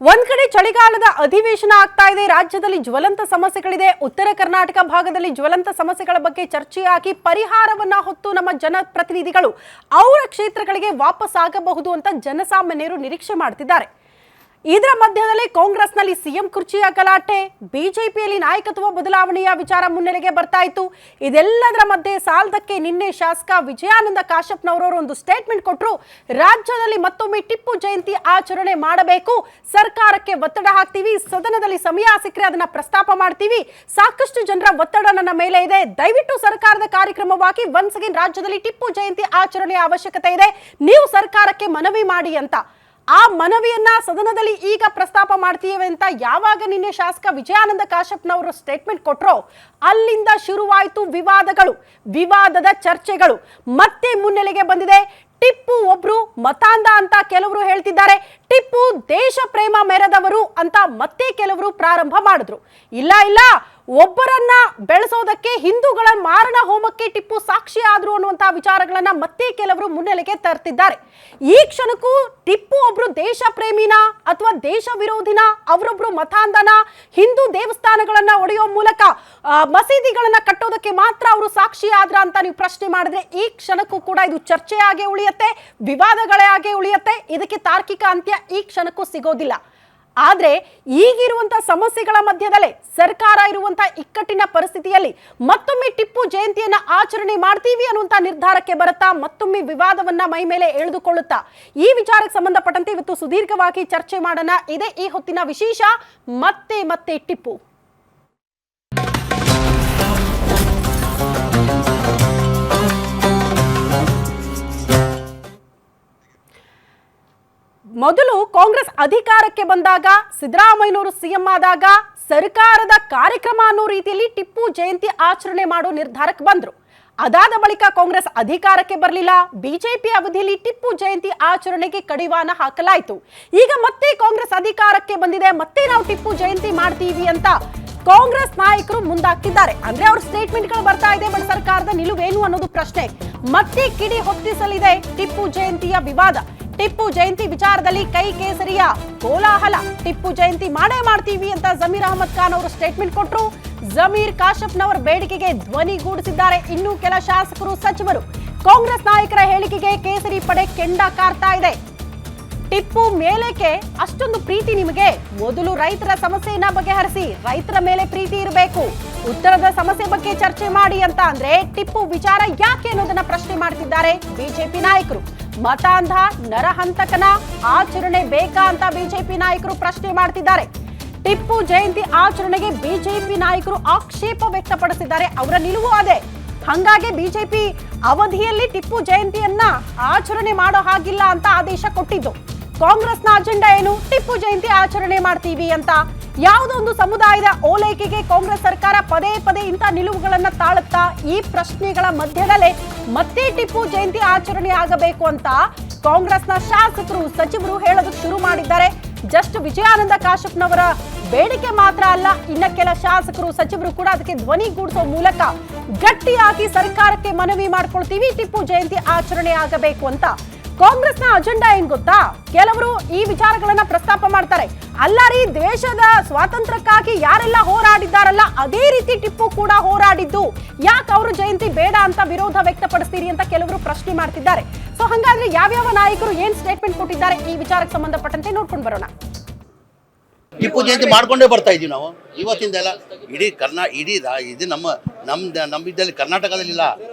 ಒಂದ್ ಕಡೆ ಚಳಿಗಾಲದ ಅಧಿವೇಶನ ಆಗ್ತಾ ಇದೆ. ರಾಜ್ಯದಲ್ಲಿ ಜ್ವಲಂತ ಸಮಸ್ಯೆಗಳಿದೆ. ಉತ್ತರ ಕರ್ನಾಟಕ ಭಾಗದಲ್ಲಿ ಜ್ವಲಂತ ಸಮಸ್ಯೆಗಳ ಬಗ್ಗೆ ಚರ್ಚೆಯಾಗಿ ಪರಿಹಾರವನ್ನ ಹೊತ್ತು ನಮ್ಮ ಜನಪ್ರತಿನಿಧಿಗಳು ಅವರ ಕ್ಷೇತ್ರಗಳಿಗೆ ವಾಪಸ್ ಆಗಬಹುದು ಅಂತ ಜನಸಾಮಾನ್ಯರು ನಿರೀಕ್ಷೆ ಮಾಡ್ತಿದ್ದಾರೆ. ಇದರ ಮಧ್ಯದಲ್ಲಿ ಕಾಂಗ್ರೆಸ್ನಲ್ಲಿ ಸಿಎಂ ಕುರ್ಚಿಯ ಗಲಾಟೆ, ಬಿಜೆಪಿಯಲ್ಲಿ ನಾಯಕತ್ವ ಬದಲಾವಣೆಯ ವಿಚಾರ ಮುನ್ನೆಲೆಗೆ ಬರ್ತಾ ಇತ್ತು. ಇದೆಲ್ಲದರ ಮಧ್ಯೆ ಸಾಲದಕ್ಕೆ ನಿನ್ನೆ ಶಾಸಕ ವಿಜಯಾನಂದ ಕಾಶಪ್ಪನವರು ಒಂದು ಸ್ಟೇಟ್ಮೆಂಟ್ ಕೊಟ್ಟರು. ರಾಜ್ಯದಲ್ಲಿ ಮತ್ತೊಮ್ಮೆ ಟಿಪ್ಪು ಜಯಂತಿ ಆಚರಣೆ ಮಾಡಬೇಕು, ಸರ್ಕಾರಕ್ಕೆ ಒತ್ತಡ ಹಾಕ್ತೀವಿ, ಸದನದಲ್ಲಿ ಸಮಯ ಸಿಕ್ಕರೆ ಅದನ್ನ ಪ್ರಸ್ತಾಪ ಮಾಡ್ತೀವಿ, ಸಾಕಷ್ಟು ಜನರ ಒತ್ತಡ ನನ್ನ ಮೇಲೆ ಇದೆ, ದಯವಿಟ್ಟು ಸರ್ಕಾರದ ಕಾರ್ಯಕ್ರಮವಾಗಿ ಒನ್ಸ್ ಅಗೇನ್ ರಾಜ್ಯದಲ್ಲಿ ಟಿಪ್ಪು ಜಯಂತಿ ಆಚರಣೆಯ ಅವಶ್ಯಕತೆ ಇದೆ, ನೀವು ಸರ್ಕಾರಕ್ಕೆ ಮನವಿ ಮಾಡಿ ಅಂತ. ಆ ಮನವಿಯನ್ನ ಸದನದಲ್ಲಿ ಈಗ ಪ್ರಸ್ತಾಪ ಮಾಡ್ತೀವಿ ಅಂತ ಯಾವಾಗ ನಿನ್ನೆ ಶಾಸಕ ವಿಜಯಾನಂದ ಕಾಶಪ್ಪನವರು ಸ್ಟೇಟ್ಮೆಂಟ್ ಕೊಟ್ರೋ ಅಲ್ಲಿಂದ ಶುರುವಾಯಿತು ವಿವಾದಗಳು, ವಿವಾದದ ಚರ್ಚೆಗಳು ಮತ್ತೆ ಮುನ್ನೆಲೆಗೆ ಬಂದಿದೆ. ಟಿಪ್ಪು ಒಬ್ರು ಮತಾಂಧ ಅಂತ ಕೆಲವರು ಹೇಳ್ತಿದ್ದಾರೆ, ಟಿಪ್ಪು ದೇಶ ಪ್ರೇಮ ಮೆರೆದವರು ಅಂತ ಮತ್ತೆ ಕೆಲವರು ಪ್ರಾರಂಭ ಮಾಡಿದ್ರು. ಇಲ್ಲ ಒಬ್ಬರನ್ನ ಬೆಳೆಸೋದಕ್ಕೆ ಹಿಂದೂಗಳ ಮಾರಣ ಹೋಮಕ್ಕೆ ಟಿಪ್ಪು ಸಾಕ್ಷಿ ಆದ್ರು ಅನ್ನುವಂತಹ ವಿಚಾರಗಳನ್ನ ಮತ್ತೆ ಕೆಲವರು ಮುನ್ನೆಲೆಗೆ ತರ್ತಿದ್ದಾರೆ. ಈ ಕ್ಷಣಕ್ಕೂ ಟಿಪ್ಪು ಒಬ್ರು ದೇಶ ಪ್ರೇಮಿನ ಅಥವಾ ದೇಶ ವಿರೋಧಿನ, ಅವರೊಬ್ರು ಮತಾಂಧನ, ಹಿಂದೂ ದೇವಸ್ಥಾನಗಳನ್ನ ಒಡೆಯೋ ಮೂಲಕ ಮಸೀದಿಗಳನ್ನ ಕಟ್ಟೋದಕ್ಕೆ ಮಾತ್ರ ಅವರು ಸಾಕ್ಷಿ ಆದ್ರ ಅಂತ ನೀವು ಪ್ರಶ್ನೆ ಮಾಡಿದ್ರೆ ಈ ಕ್ಷಣಕ್ಕೂ ಕೂಡ ಇದು ಚರ್ಚೆಯಾಗಿ ಉಳಿಯುತ್ತೆ, ವಿವಾದಗಳೇ ಆಗಿ ಉಳಿಯುತ್ತೆ. ಇದಕ್ಕೆ ತಾರ್ಕಿಕ ಅಂತ್ಯ ಈ ಕ್ಷಣಕ್ಕೂ ಸಿಗೋದಿಲ್ಲ. ಆದ್ರೆ ಈಗಿರುವಂತಹ ಸಮಸ್ಯೆಗಳ ಮಧ್ಯದಲ್ಲೇ ಸರ್ಕಾರ ಇರುವಂತಹ ಇಕ್ಕಟ್ಟಿನ ಪರಿಸ್ಥಿತಿಯಲ್ಲಿ ಮತ್ತೊಮ್ಮೆ ಟಿಪ್ಪು ಜಯಂತಿಯನ್ನ ಆಚರಣೆ ಮಾಡ್ತೀವಿ ಅನ್ನುವಂತ ನಿರ್ಧಾರಕ್ಕೆ ಬರುತ್ತಾ, ಮತ್ತೊಮ್ಮೆ ವಿವಾದವನ್ನ ಮೈ ಮೇಲೆ ಎಳೆದುಕೊಳ್ಳುತ್ತಾ, ಈ ವಿಚಾರಕ್ಕೆ ಸಂಬಂಧಪಟ್ಟಂತೆ ಇವತ್ತು ಸುದೀರ್ಘವಾಗಿ ಚರ್ಚೆ ಮಾಡೋಣ. ಇದೇ ಈ ಹೊತ್ತಿನ ವಿಶೇಷ. ಮತ್ತೆ ಟಿಪ್ಪು ಮೊದಲು ಕಾಂಗ್ರೆಸ್ ಅಧಿಕಾರಕ್ಕೆ ಬಂದಾಗ, ಸಿದ್ದರಾಮಯ್ಯನವರು ಸಿಎಂ ಆದಾಗ ಸರ್ಕಾರದ ಕಾರ್ಯಕ್ರಮ ಅನ್ನೋ ರೀತಿಯಲ್ಲಿ ಟಿಪ್ಪು ಜಯಂತಿ ಆಚರಣೆ ಮಾಡೋ ನಿರ್ಧಾರಕ್ಕೆ ಬಂದ್ರು. ಅದಾದ ಬಳಿಕ ಕಾಂಗ್ರೆಸ್ ಅಧಿಕಾರಕ್ಕೆ ಬರಲಿಲ್ಲ. ಬಿಜೆಪಿ ಅವಧಿಯಲ್ಲಿ ಟಿಪ್ಪು ಜಯಂತಿ ಆಚರಣೆಗೆ ಕಡಿವಾಣ ಹಾಕಲಾಯಿತು. ಈಗ ಮತ್ತೆ ಕಾಂಗ್ರೆಸ್ ಅಧಿಕಾರಕ್ಕೆ ಬಂದಿದೆ, ಮತ್ತೆ ನಾವು ಟಿಪ್ಪು ಜಯಂತಿ ಮಾಡ್ತೀವಿ ಅಂತ ಕಾಂಗ್ರೆಸ್ ನಾಯಕರು ಮುಂದಾಗ್ತಿದ್ದಾರೆ. ಅಂದ್ರೆ ಅವ್ರ ಸ್ಟೇಟ್ಮೆಂಟ್ಗಳು ಬರ್ತಾ ಇದೆ, ಬಟ್ ಸರ್ಕಾರದ ನಿಲುವೇನು ಅನ್ನೋದು ಪ್ರಶ್ನೆ. ಮತ್ತೆ ಕಿಡಿ ಹೊತ್ತಿಸಲಿದೆ ಟಿಪ್ಪು ಜಯಂತಿಯ ವಿವಾದ. ಟಿಪ್ಪು ಜಯಂತಿ ವಿಚಾರದಲ್ಲಿ ಕೈ ಕೇಸರಿಯ ಕೋಲಾಹಲ. ಟಿಪ್ಪು ಜಯಂತಿ ಮಾಡೇ ಮಾಡ್ತೀವಿ ಅಂತ ಜಮೀರ್ ಅಹಮದ್ ಖಾನ್ ಅವರು ಸ್ಟೇಟ್ಮೆಂಟ್ ಕೊಟ್ಟರು. ಜಮೀರ್ ಕಾಶಪ್ಪನವರ ಬೇಡಿಕೆಗೆ ಧ್ವನಿಗೂಡಿಸಿದ್ದಾರೆ ಇನ್ನು ಕೆಲ ಶಾಸಕರು, ಸಚಿವರು. ಕಾಂಗ್ರೆಸ್ ನಾಯಕರ ಹೇಳಿಕೆಗೆ ಕೇಸರಿ ಪಡೆ ಕೆಂಡ ಕಾರ್ತಾ ಇದೆ. ಟಿಪ್ಪು ಮೇಲೇಕೆ ಅಷ್ಟೊಂದು ಪ್ರೀತಿ ನಿಮಗೆ? ಮೊದಲು ರೈತರ ಸಮಸ್ಯೆಯನ್ನ ಬಗೆಹರಿಸಿ, ರೈತರ ಮೇಲೆ ಪ್ರೀತಿ ಇರಬೇಕು, ಉತ್ತರದ ಸಮಸ್ಯೆ ಬಗ್ಗೆ ಚರ್ಚೆ ಮಾಡಿ ಅಂತ ಅಂದ್ರೆ ಟಿಪ್ಪು ವಿಚಾರ ಯಾಕೆ ಅನ್ನೋದನ್ನ ಪ್ರಶ್ನೆ ಮಾಡ್ತಿದ್ದಾರೆ ಬಿಜೆಪಿ ನಾಯಕರು. ಮತಾಂಧ ನರಹಂತಕನ ಆಚರಣೆ ಬೇಕಾ ಅಂತ ಬಿಜೆಪಿ ನಾಯಕರು ಪ್ರಶ್ನೆ ಮಾಡ್ತಿದ್ದಾರೆ. ಟಿಪ್ಪು ಜಯಂತಿ ಆಚರಣೆಗೆ ಬಿಜೆಪಿ ನಾಯಕರು ಆಕ್ಷೇಪ ವ್ಯಕ್ತಪಡಿಸಿದ್ದಾರೆ. ಅವರ ನಿಲುವು ಅದೇ. ಹಂಗಾಗಿ ಬಿಜೆಪಿ ಅವಧಿಯಲ್ಲಿ ಟಿಪ್ಪು ಜಯಂತಿಯನ್ನ ಆಚರಣೆ ಮಾಡೋ ಹಾಗಿಲ್ಲ ಅಂತ ಆದೇಶ ಕೊಟ್ಟಿದ್ದು. ಕಾಂಗ್ರೆಸ್ನ ಅಜೆಂಡಾ ಏನು? ಟಿಪ್ಪು ಜಯಂತಿ ಆಚರಣೆ ಮಾಡ್ತೀವಿ ಅಂತ. ಯಾವುದೋ ಒಂದು ಸಮುದಾಯದ ಓಲೈಕೆಗೆ ಕಾಂಗ್ರೆಸ್ ಸರ್ಕಾರ ಪದೇ ಇಂಥ ನಿಲುವುಗಳನ್ನ ತಾಳುತ್ತಾ? ಈ ಪ್ರಶ್ನೆಗಳ ಮಧ್ಯದಲ್ಲೇ ಮತ್ತೆ ಟಿಪ್ಪು ಜಯಂತಿ ಆಚರಣೆ ಆಗಬೇಕು ಅಂತ ಕಾಂಗ್ರೆಸ್ನ ಶಾಸಕರು, ಸಚಿವರು ಹೇಳೋದಕ್ಕೆ ಶುರು ಮಾಡಿದ್ದಾರೆ. ಜಸ್ಟ್ ವಿಜಯಾನಂದ ಕಾಶಪ್ಪನವರ ಬೇಡಿಕೆ ಮಾತ್ರ ಅಲ್ಲ, ಇನ್ನ ಕೆಲ ಶಾಸಕರು, ಸಚಿವರು ಕೂಡ ಅದಕ್ಕೆ ಧ್ವನಿಗೂಡಿಸೋ ಮೂಲಕ ಗಟ್ಟಿಯಾಗಿ ಸರ್ಕಾರಕ್ಕೆ ಮನವಿ ಮಾಡ್ಕೊಳ್ತೀವಿ, ಟಿಪ್ಪು ಜಯಂತಿ ಆಚರಣೆ ಆಗಬೇಕು ಅಂತ. ಕಾಂಗ್ರೆಸ್ನ ಅಜೆಂಡಾ ಏನ್ ಗೊತ್ತಾ? ಕೆಲವರು ಈ ವಿಚಾರಗಳನ್ನ ಪ್ರಸ್ತಾಪ ಮಾಡ್ತಾರೆ. ಅಲ್ಲ ರೀ, ದೇಶದ ಸ್ವಾತಂತ್ರ್ಯಕ್ಕಾಗಿ ಯಾರೆಲ್ಲ ಹೋರಾಡಿದ್ದಾರಲ್ಲ ಅದೇ ರೀತಿ ಟಿಪ್ಪು ಕೂಡ ಹೋರಾಡಿದ್ದು, ಯಾಕೆ ಅವರು ಜಯಂತಿ ಬೇಡ ಅಂತ ವಿರೋಧ ವ್ಯಕ್ತಪಡಿಸ್ತೀರಿ ಅಂತ ಕೆಲವರು ಪ್ರಶ್ನೆ ಮಾಡ್ತಿದ್ದಾರೆ. ಸೊ ಹಂಗಾದ್ರೆ ಯಾವ್ಯಾವ ನಾಯಕರು ಏನ್ ಸ್ಟೇಟ್ಮೆಂಟ್ ಕೊಟ್ಟಿದ್ದಾರೆ ಈ ವಿಚಾರಕ್ಕೆ ಸಂಬಂಧಪಟ್ಟಂತೆ ನೋಡ್ಕೊಂಡು ಬರೋಣ. ಟಿಪ್ಪು ಜಯಂತಿ ಮಾಡ್ಕೊಂಡೇ ಬರ್ತಾ ಇದೀವಿ ನಾವು ಇವತ್ತಿಂದ ಎಲ್ಲ. ಇಡೀ ಇದು ನಮ್ಮಿದ್ದಲ್ಲಿ ಕರ್ನಾಟಕದಲ್ಲಿಲ್ಲ,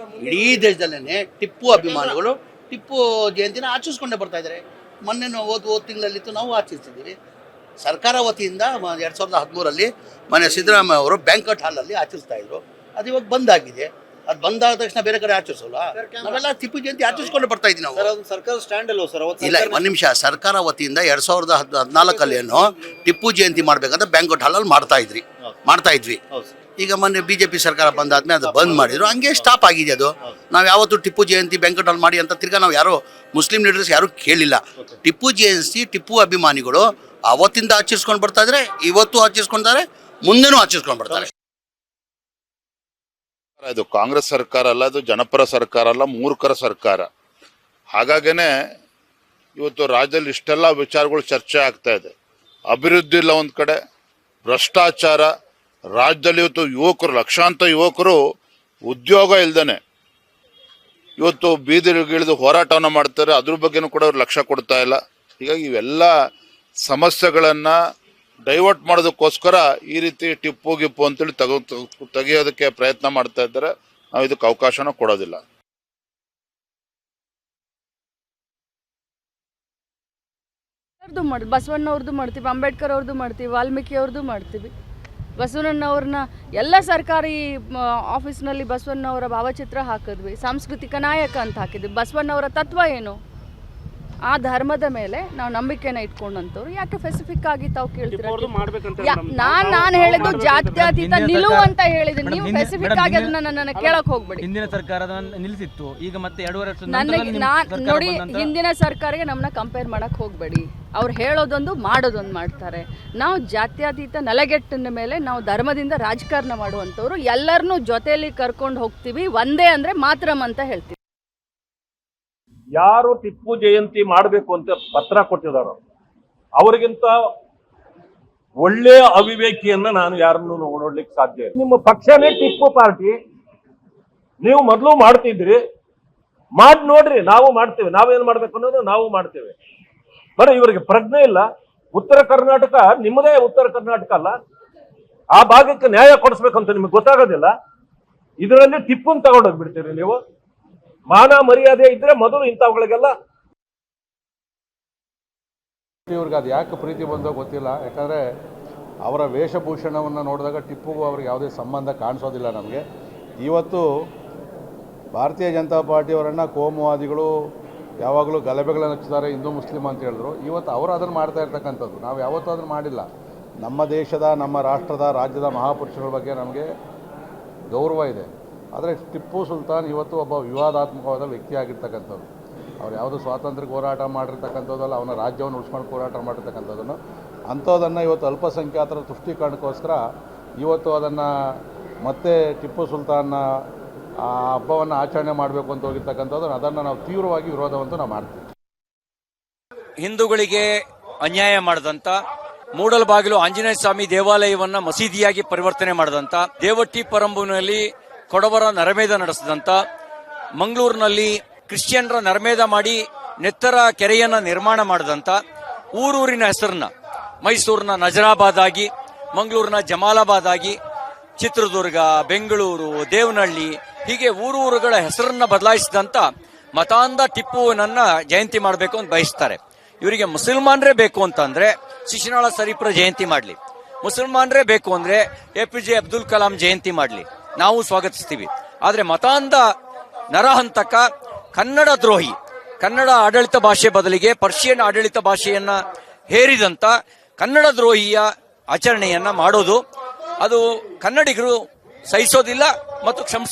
ಇಡೀ ದೇಶದಲ್ಲೇನೆ ಟಿಪ್ಪು ಅಭಿಮಾನಿಗಳು ಟಿಪ್ಪು ಜಯಂತಿನ ಆಚರಿಸ್ಕೊಂಡೇ ಬರ್ತಾ ಇದ್ದಾರೆ. ಮೊನ್ನೆ ಹೋದ ತಿಂಗಳಲ್ಲಿತ್ತು, ನಾವು ಆಚರಿಸಿದ್ದೀವಿ. ಸರ್ಕಾರ ವತಿಯಿಂದ 2013 ಮೊನ್ನೆ ಸಿದ್ದರಾಮಯ್ಯ ಅವರು ಬ್ಯಾಂಕ್ವೆಟ್ ಹಾಲಲ್ಲಿ ಆಚರಿಸ್ತಾ ಇದ್ರು. ಅದು ಇವಾಗ ಬಂದಾಗಿದೆ. ಅದು ಬಂದಾದ ತಕ್ಷಣ ಬೇರೆ ಕಡೆ ಆಚರಿಸೋಲ್ಲ. ನಾವೆಲ್ಲ ಟಿಪ್ಪು ಜಯಂತಿ ಆಚರಿಸ್ಕೊಂಡು ಬರ್ತಾ ಇದ್ದೀವಿ ನಾವು. ಸರ್ಕಾರ ಸ್ಟ್ಯಾಂಡ್ ಅಲ್ವ ಸರ್? ಇಲ್ಲ, ಒಂದು ನಿಮಿಷ. ಸರ್ಕಾರ ವತಿಯಿಂದ 2014 ಟಿಪ್ಪು ಜಯಂತಿ ಮಾಡ್ಬೇಕಂತ ಬ್ಯಾಂಕ್ವೆಟ್ ಹಾಲಲ್ಲಿ ಮಾಡ್ತಾ ಇದ್ವಿ. ಈಗ ಮೊನ್ನೆ ಬಿಜೆಪಿ ಸರ್ಕಾರ ಬಂದಾದ್ಮೇಲೆ ಅದು ಬಂದ್ ಮಾಡಿದ್ರು. ಹಂಗೆ ಸ್ಟಾಪ್ ಆಗಿದೆ ಅದು. ನಾವು ಯಾವತ್ತು ಟಿಪ್ಪು ಜಯಂತಿ ಬ್ಯಾಂಕ್ವೆಟ್ ಹಾಲ್ ಮಾಡಿ ಅಂತ ತಿರ್ಗಾ ನಾವು ಯಾರು ಮುಸ್ಲಿಂ ಲೀಡರ್ಸ್ ಯಾರು ಕೇಳಿಲ್ಲ. ಟಿಪ್ಪು ಜಯಂತಿ ಟಿಪ್ಪು ಅಭಿಮಾನಿಗಳು ಅವತ್ತಿಂದ ಆಚರಿಸ್ಕೊಂಡು ಬರ್ತಾ ಇದ್ರೆ, ಇವತ್ತು ಆಚರಿಸ್ಕೊಂತಾರೆ, ಮುಂದೆನೂ ಆಚರಿಸ್ಕೊಂಡು ಬರ್ತಾರೆ. ಇದು ಕಾಂಗ್ರೆಸ್ ಸರ್ಕಾರ ಅಲ್ಲ, ಅದು ಜನಪರ ಸರ್ಕಾರ ಅಲ್ಲ, ಮೂರ್ಖರ ಸರ್ಕಾರ. ಹಾಗಾಗೇನೆ ಇವತ್ತು ರಾಜ್ಯದಲ್ಲಿ ಇಷ್ಟೆಲ್ಲ ವಿಚಾರಗಳು ಚರ್ಚೆ ಆಗ್ತಾ ಇದೆ. ಅಭಿವೃದ್ಧಿ ಇಲ್ಲ ಒಂದ್ ಕಡೆ, ಭ್ರಷ್ಟಾಚಾರ. ರಾಜ್ಯದಲ್ಲಿ ಇವತ್ತು ಯುವಕರು, ಲಕ್ಷಾಂತರ ಯುವಕರು ಉದ್ಯೋಗ ಇಲ್ದೇನೆ ಇವತ್ತು ಬೀದಿಗಿಳಿದು ಹೋರಾಟವನ್ನ ಮಾಡ್ತಾರೆ. ಅದ್ರ ಬಗ್ಗೆನೂ ಕೂಡ ಅವ್ರು ಲಕ್ಷ್ಯ ಕೊಡ್ತಾ ಇಲ್ಲ. ಹೀಗಾಗಿ ಇವೆಲ್ಲ ಸಮಸ್ಯೆಗಳನ್ನ ಡೈವರ್ಟ್ ಮಾಡೋದಕ್ಕೋಸ್ಕರ ಈ ರೀತಿ ಟಿಪ್ಪು ಗಿಪ್ಪು ಅಂತೇಳಿ ತೆಗೆಯೋದಕ್ಕೆ ಪ್ರಯತ್ನ ಮಾಡ್ತಾ ಇದ್ದಾರೆ. ನಾವು ಇದಕ್ಕೆ ಅವಕಾಶನ ಕೊಡೋದಿಲ್ಲ. ಬಸವಣ್ಣವ್ರದ್ದು ಮಾಡ್ತೀವಿ, ಅಂಬೇಡ್ಕರ್ ಅವ್ರದ್ದು ಮಾಡ್ತೀವಿ, ವಾಲ್ಮೀಕಿ ಅವ್ರದ್ದು ಮಾಡ್ತೀವಿ. ಬಸವಣ್ಣವ್ರನ್ನ ಎಲ್ಲ ಸರ್ಕಾರಿ ಆಫೀಸ್ನಲ್ಲಿ ಬಸವಣ್ಣವರ ಭಾವಚಿತ್ರ ಹಾಕಿದ್ವಿ, ಸಾಂಸ್ಕೃತಿಕ ನಾಯಕ ಅಂತ ಹಾಕಿದ್ವಿ. ಬಸವಣ್ಣವರ ತತ್ವ ಏನು, ಆ ಧರ್ಮದ ಮೇಲೆ ನಾವು ನಂಬಿಕೆನ ಇಟ್ಕೊಂಡಂತವ್ರು ಯಾಕೆ ಸ್ಪೆಸಿಫಿಕ್ ಆಗಿ ತಾವು ಕೇಳ್ತೀರಾ? ನಾನು ಹೇಳಿದ್ದು ಜಾತ್ಯತೀತ ನಿಲುವು ಅಂತ ಹೇಳಿದ್ದೀನಿ. ನೀವು ಸ್ಪೆಸಿಫಿಕ್ ಆಗಿ ಅದನ್ನ ನನ್ನ ಕೇಳಕ್ ಹೋಗ್ಬೇಡಿ. ಹಿಂದಿನ ಸರ್ಕಾರ ನಿಲ್ಲಿಸಿತ್ತು, ಈಗ ಮತ್ತೆ 2.5 ವರ್ಷ ನನಗೆ ನೋಡಿ, ಹಿಂದಿನ ಸರ್ಕಾರಕ್ಕೆ ನಮ್ಮನ್ನ ಕಂಪೇರ್ ಮಾಡಕ್ ಹೋಗ್ಬೇಡಿ. ಅವ್ರು ಹೇಳೋದೊಂದು ಮಾಡೋದೊಂದು ಮಾಡ್ತಾರೆ. ನಾವು ಜಾತ್ಯತೀತ ನೆಲೆಗೆಟ್ಟಿನ ಮೇಲೆ ನಾವು ಧರ್ಮದಿಂದ ರಾಜಕಾರಣ ಮಾಡುವಂಥವ್ರು. ಎಲ್ಲರನ್ನೂ ಜೊತೆಯಲ್ಲಿ ಕರ್ಕೊಂಡು ಹೋಗ್ತೀವಿ. ಒಂದೇ ಅಂದ್ರೆ ಮಾತ್ರಂ ಅಂತ ಹೇಳ್ತೀವಿ. ಯಾರು ಟಿಪ್ಪು ಜಯಂತಿ ಮಾಡಬೇಕು ಅಂತ ಪತ್ರ ಕೊಟ್ಟಿದಾರೋ ಅವರಿಗಿಂತ ಒಳ್ಳೆಯ ಅವಿವೇಕಿಯನ್ನ ನಾನು ಯಾರನ್ನು ನೋಡ್ಲಿಕ್ಕೆ ಸಾಧ್ಯ ಇಲ್ಲ. ನಿಮ್ಮ ಪಕ್ಷನೇ ಟಿಪ್ಪು ಪಾರ್ಟಿ, ನೀವು ಮೊದಲು ಮಾಡ್ತಿದ್ರಿ, ಮಾಡಿ ನೋಡ್ರಿ. ನಾವು ಮಾಡ್ತೇವೆ, ನಾವೇನ್ ಮಾಡ್ಬೇಕು ಅನ್ನೋದು ನಾವು ಮಾಡ್ತೇವೆ. ಬರೀ ಇವರಿಗೆ ಪ್ರಜ್ಞೆ ಇಲ್ಲ. ಉತ್ತರ ಕರ್ನಾಟಕ ನಿಮ್ಮದೇ ಉತ್ತರ ಕರ್ನಾಟಕ ಅಲ್ಲ, ಆ ಭಾಗಕ್ಕೆ ನ್ಯಾಯ ಕೊಡಿಸ್ಬೇಕಂತ ನಿಮ್ಗೆ ಗೊತ್ತಾಗೋದಿಲ್ಲ. ಇದರಲ್ಲಿ ಟಿಪ್ಪುನ್ ತಗೊಂಡೋಗ್ಬಿಡ್ತೀರಿ ನೀವು. ಮಾನ ಮರ್ಯಾದೆ ಇದ್ರೆ ಮೊದಲು ಇಂಥವುಗಳಿಗೆಲ್ಲ. ಇವ್ರಿಗೆ ಅದು ಯಾಕೆ ಪ್ರೀತಿ ಬಂದೋ ಗೊತ್ತಿಲ್ಲ. ಯಾಕಂದರೆ ಅವರ ವೇಷಭೂಷಣವನ್ನು ನೋಡಿದಾಗ ಟಿಪ್ಪುಗೂ ಅವ್ರಿಗೆ ಯಾವುದೇ ಸಂಬಂಧ ಕಾಣಿಸೋದಿಲ್ಲ ನಮಗೆ. ಇವತ್ತು ಭಾರತೀಯ ಜನತಾ ಪಾರ್ಟಿಯವರನ್ನು ಕೋಮುವಾದಿಗಳು ಯಾವಾಗಲೂ ಗಲಭೆಗಳನ್ನು ಹಚ್ಚಿದ್ದಾರೆ, ಹಿಂದೂ ಮುಸ್ಲಿಂ ಅಂತ ಹೇಳಿದ್ರು. ಇವತ್ತು ಅವರು ಅದನ್ನು ಮಾಡ್ತಾ ಇರ್ತಕ್ಕಂಥದ್ದು. ನಾವು ಯಾವತ್ತೂ ಅದನ್ನು ಮಾಡಿಲ್ಲ. ನಮ್ಮ ದೇಶದ, ನಮ್ಮ ರಾಷ್ಟ್ರದ, ರಾಜ್ಯದ ಮಹಾಪುರುಷರ ಬಗ್ಗೆ ನಮಗೆ ಗೌರವ ಇದೆ. ಆದರೆ ಟಿಪ್ಪು ಸುಲ್ತಾನ್ ಇವತ್ತು ಒಬ್ಬ ವಿವಾದಾತ್ಮಕವಾದ ವ್ಯಕ್ತಿಯಾಗಿರ್ತಕ್ಕಂಥದ್ದು. ಅವ್ರು ಯಾವುದು ಸ್ವಾತಂತ್ರ್ಯಕ್ಕೆ ಹೋರಾಟ ಮಾಡಿರ್ತಕ್ಕಂಥದ್ದಲ್ಲ, ಅವನ ರಾಜ್ಯವನ್ನು ಉಳಿಸ್ಕೊಂಡು ಹೋರಾಟ ಮಾಡಿರ್ತಕ್ಕಂಥದ್ದನ್ನು. ಅಂಥದ್ದನ್ನು ಇವತ್ತು ಅಲ್ಪಸಂಖ್ಯಾತರ ತುಷ್ಟೀಕರಣಕ್ಕೋಸ್ಕರ ಇವತ್ತು ಅದನ್ನು ಮತ್ತೆ ಟಿಪ್ಪು ಸುಲ್ತಾನ್ನ ಆ ಹಬ್ಬವನ್ನು ಆಚರಣೆ ಮಾಡಬೇಕು ಅಂತ ಹೋಗಿರ್ತಕ್ಕಂಥದ್ದು. ಅದನ್ನು ನಾವು ತೀವ್ರವಾಗಿ ವಿರೋಧವಂತೂ ನಾವು ಮಾಡ್ತೀವಿ. ಹಿಂದೂಗಳಿಗೆ ಅನ್ಯಾಯ ಮಾಡಿದಂಥ ಮೂಡಲಬಾಗಿಲು ಆಂಜನೇಯ ಸ್ವಾಮಿ ದೇವಾಲಯವನ್ನ ಮಸೀದಿಯಾಗಿ ಪರಿವರ್ತನೆ ಮಾಡಿದಂಥ, ದೇವಟ್ಟಿ ಪರಂಬುನಲ್ಲಿ ಕೊಡವರ ನರಮೇಧ ನಡೆಸಿದಂಥ, ಮಂಗಳೂರಿನಲ್ಲಿ ಕ್ರಿಶ್ಚಿಯನ್ರ ನರಮೇಧ ಮಾಡಿ ನೆತ್ತರ ಕೆರೆಯನ್ನ ನಿರ್ಮಾಣ ಮಾಡಿದಂಥ, ಊರೂರಿನ ಹೆಸರನ್ನ ಮೈಸೂರಿನ ನಜರಾಬಾದ್ ಆಗಿ, ಮಂಗಳೂರಿನ ಜಮಾಲಾಬಾದ್ ಆಗಿ, ಚಿತ್ರದುರ್ಗ, ಬೆಂಗಳೂರು, ದೇವನಹಳ್ಳಿ ಹೀಗೆ ಊರೂರುಗಳ ಹೆಸರನ್ನ ಬದಲಾಯಿಸಿದಂಥ ಮತಾಂಧ ಟಿಪ್ಪುವನ್ನ ಜಯಂತಿ ಮಾಡಬೇಕು ಅಂತ ಬಯಸ್ತಾರೆ. ಇವರಿಗೆ ಮುಸಲ್ಮಾನರೇ ಬೇಕು ಅಂತಂದ್ರೆ ಶಿಶುನಾಳ ಶರೀಫ್ರ ಜಯಂತಿ ಮಾಡಲಿ, ಮುಸಲ್ಮಾನರೇ ಬೇಕು ಅಂದ್ರೆ APJ ಅಬ್ದುಲ್ ಕಲಾಂ ಜಯಂತಿ ಮಾಡಲಿ, ನಾವು ಸ್ವಾಗತಿಸ್ತೀವಿ. ಆದ್ರೆ ಮತಾಂಧ ನರಹಂತಕ, ಕನ್ನಡ ದ್ರೋಹಿ, ಕನ್ನಡ ಆಡಳಿತ ಭಾಷೆ ಬದಲಿಗೆ ಪರ್ಷಿಯನ್ ಆಡಳಿತ ಭಾಷೆಯನ್ನ ಹೇರಿದಂತ ಕನ್ನಡ ದ್ರೋಹಿಯ ಆಚರಣೆಯನ್ನ ಮಾಡೋದು ಅದು ಕನ್ನಡಿಗರು ಸಹಿಸೋದಿಲ್ಲ ಮತ್ತು